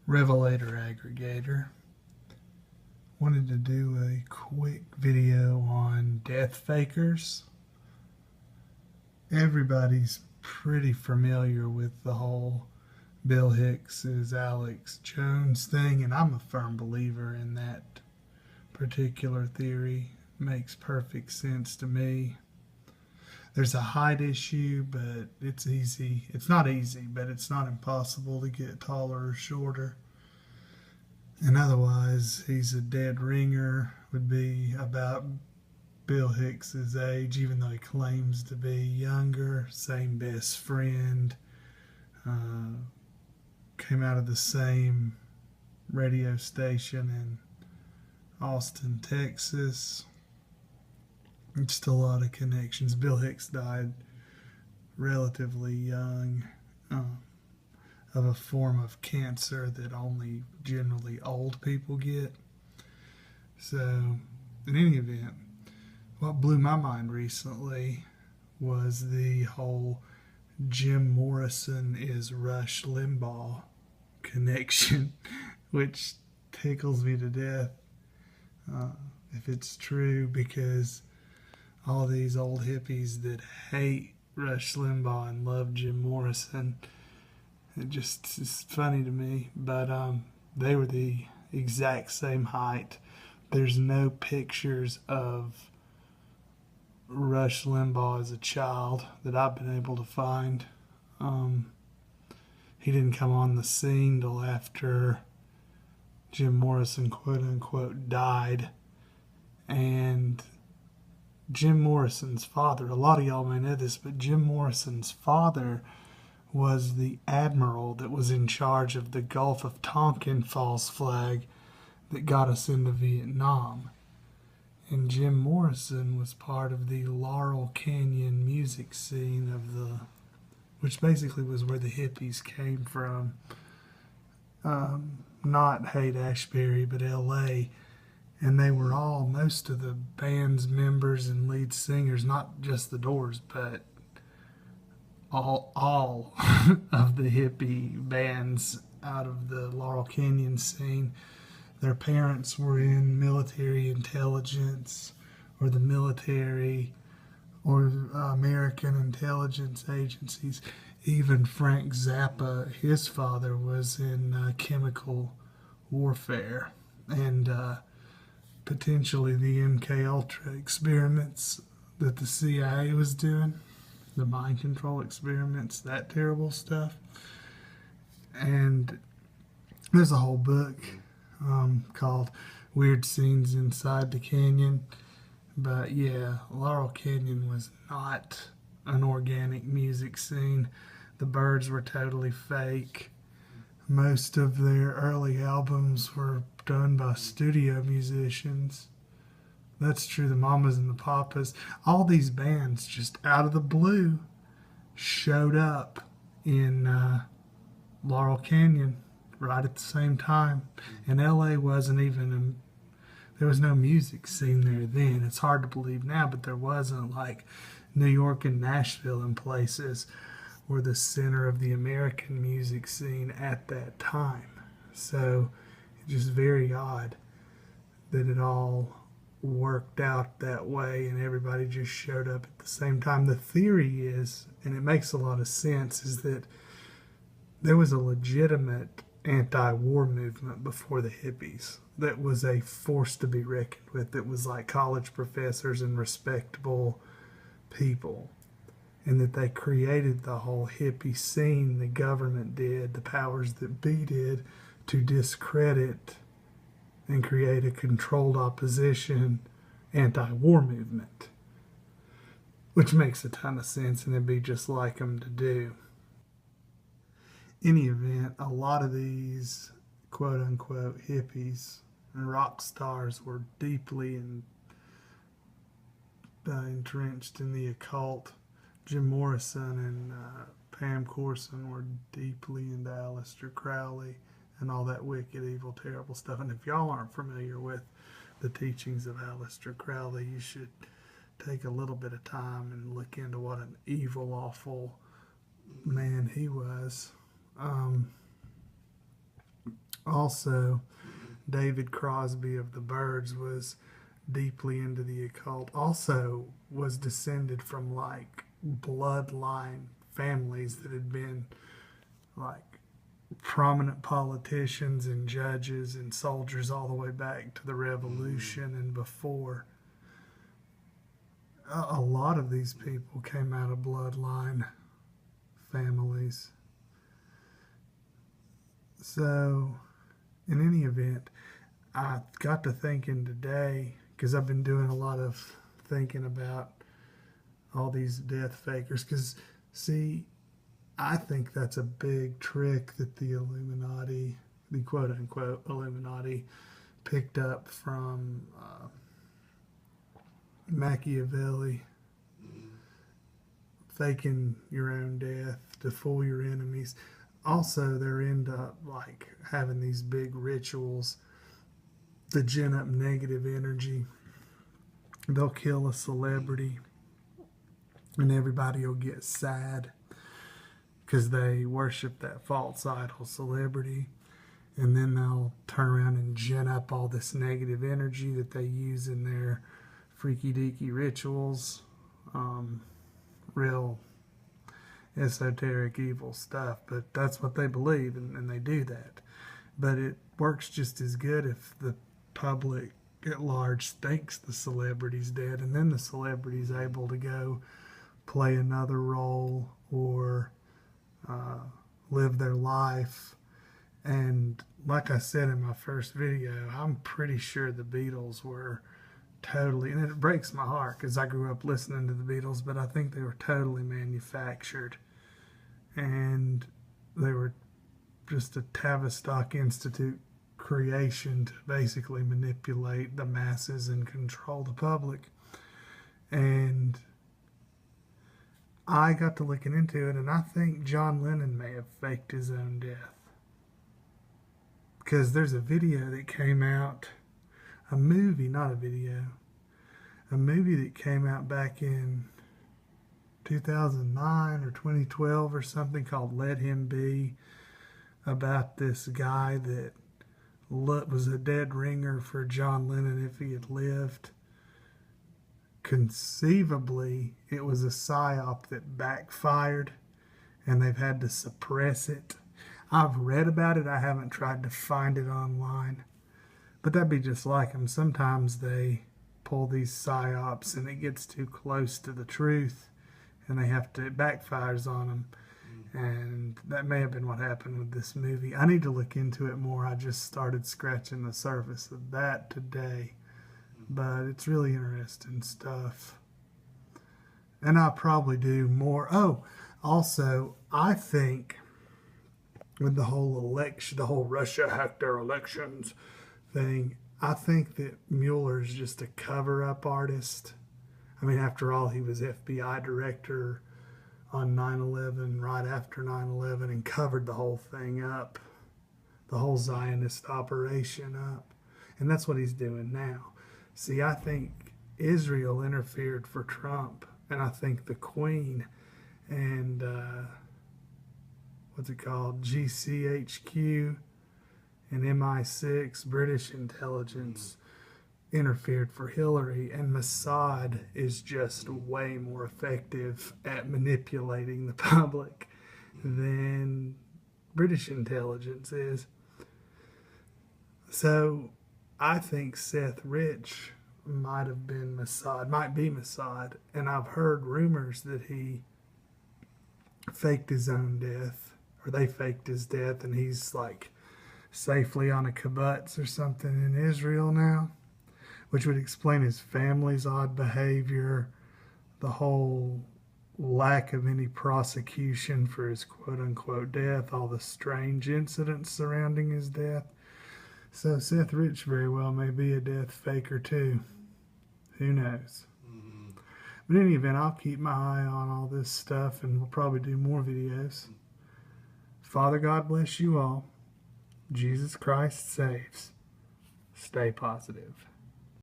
Revelator Aggregator. Wanted to do a quick video on death fakers. Everybody's pretty familiar with the whole Bill Hicks's Alex Jones thing, and I'm a firm believer in that particular theory. Makes perfect sense to me. There's a height issue, but it's easy. It's not easy, but it's not impossible to get taller or shorter. And otherwise, he's a dead ringer, would be about Bill Hicks's age, even though he claims to be younger. Same best friend. Came out of the same radio station in Austin, Texas. Just a lot of connections. Bill Hicks died relatively young of a form of cancer that only generally old people get. So, in any event, what blew my mind recently was the whole Jim Morrison is Rush Limbaugh connection, which tickles me to death if it's true, because all these old hippies that hate Rush Limbaugh and love Jim Morrison, it just is funny to me. But they were the exact same height. There's no pictures of Rush Limbaugh as a child that I've been able to find. He didn't come on the scene till after Jim Morrison, quote unquote, died. And Jim Morrison's father, a lot of y'all may know this, but Jim Morrison's father was the admiral that was in charge of the Gulf of Tonkin false flag that got us into Vietnam. And Jim Morrison was part of the Laurel Canyon music scene which basically was where the hippies came from. Not Haight-Ashbury, but L.A., and they were most of the band's members and lead singers, not just the Doors, but all of the hippie bands out of the Laurel Canyon scene. Their parents were in military intelligence or the military or American intelligence agencies. Even Frank Zappa, his father, was in chemical warfare, and potentially the MK Ultra experiments that the CIA was doing, the mind control experiments, that terrible stuff. And there's a whole book called Weird Scenes Inside the Canyon. But yeah, Laurel Canyon was not an organic music scene. The Byrds were totally fake. Most of their early albums were done by studio musicians. That's true, the Mamas and the Papas. All these bands just out of the blue showed up in Laurel Canyon right at the same time. And LA wasn't even, there was no music scene there then. It's hard to believe now, but there wasn't. Like New York and Nashville and places were the center of the American music scene at that time. So it's just very odd that it all worked out that way and everybody just showed up at the same time. The theory is, and it makes a lot of sense, is that there was a legitimate anti-war movement before the hippies that was a force to be reckoned with, that was like college professors and respectable people, and that they created the whole hippie scene. The government did, the powers that be did, to discredit and create a controlled opposition anti-war movement, which makes a ton of sense, and it'd be just like them to do. In any event, a lot of these quote unquote hippies and rock stars were deeply entrenched in the occult. Jim Morrison and Pam Corson were deeply into Aleister Crowley and all that wicked, evil, terrible stuff. And if y'all aren't familiar with the teachings of Aleister Crowley, you should take a little bit of time and look into what an evil, awful man he was. Also, David Crosby of the Byrds was deeply into the occult. Also, was descended from like bloodline families that had been like prominent politicians and judges and soldiers all the way back to the Revolution and before. A lot of these people came out of bloodline families. So, in any event, I got to thinking today, because I've been doing a lot of thinking about all these death fakers, because, see, I think that's a big trick that the Illuminati, the quote-unquote Illuminati, picked up from Machiavelli, faking your own death to fool your enemies. Also, they're into like having these big rituals to gin up negative energy. They'll kill a celebrity and everybody will get sad because they worship that false idol celebrity. And then they'll turn around and gin up all this negative energy that they use in their freaky deaky rituals. Real esoteric evil stuff, but that's what they believe, and they do that. But it works just as good if the public at large thinks the celebrity's dead, and then the celebrity's able to go play another role or live their life. And like I said in my first video, I'm pretty sure the Beatles were totally, and it breaks my heart because I grew up listening to the Beatles, but I think they were totally manufactured, and they were just a Tavistock Institute creation to basically manipulate the masses and control the public. And I got to looking into it, and I think John Lennon may have faked his own death, because there's a video that came out, a movie, not a video, a movie that came out back in 2009 or 2012 or something called Let Him Be, about this guy that was a dead ringer for John Lennon if he had lived. Conceivably, it was a psyop that backfired, and they've had to suppress it. I've read about it. I haven't tried to find it online. But that'd be just like them. Sometimes they pull these psyops and it gets too close to the truth, and it backfires on them. And that may have been what happened with this movie. I need to look into it more. I just started scratching the surface of that today. But it's really interesting stuff. And I'll probably do more. Oh, also, I think with the whole election, the whole Russia hacked our elections thing, I think that Mueller's just a cover-up artist. I mean, after all, he was FBI director on 9/11, right after 9/11, and covered the whole thing up, the whole Zionist operation up. And that's what he's doing now. See, I think Israel interfered for Trump, and I think the Queen and, what's it called, GCHQ and MI6, British intelligence, interfered for Hillary, and Mossad is just way more effective at manipulating the public than British intelligence is. So I think Seth Rich might be Mossad, and I've heard rumors that he faked his own death, or they faked his death, and he's like safely on a kibbutz or something in Israel now, which would explain his family's odd behavior, the whole lack of any prosecution for his quote-unquote death, all the strange incidents surrounding his death. So Seth Rich very well may be a death faker too. Who knows? But in any event, I'll keep my eye on all this stuff, and we'll probably do more videos. Father God bless you all. Jesus Christ saves. Stay positive.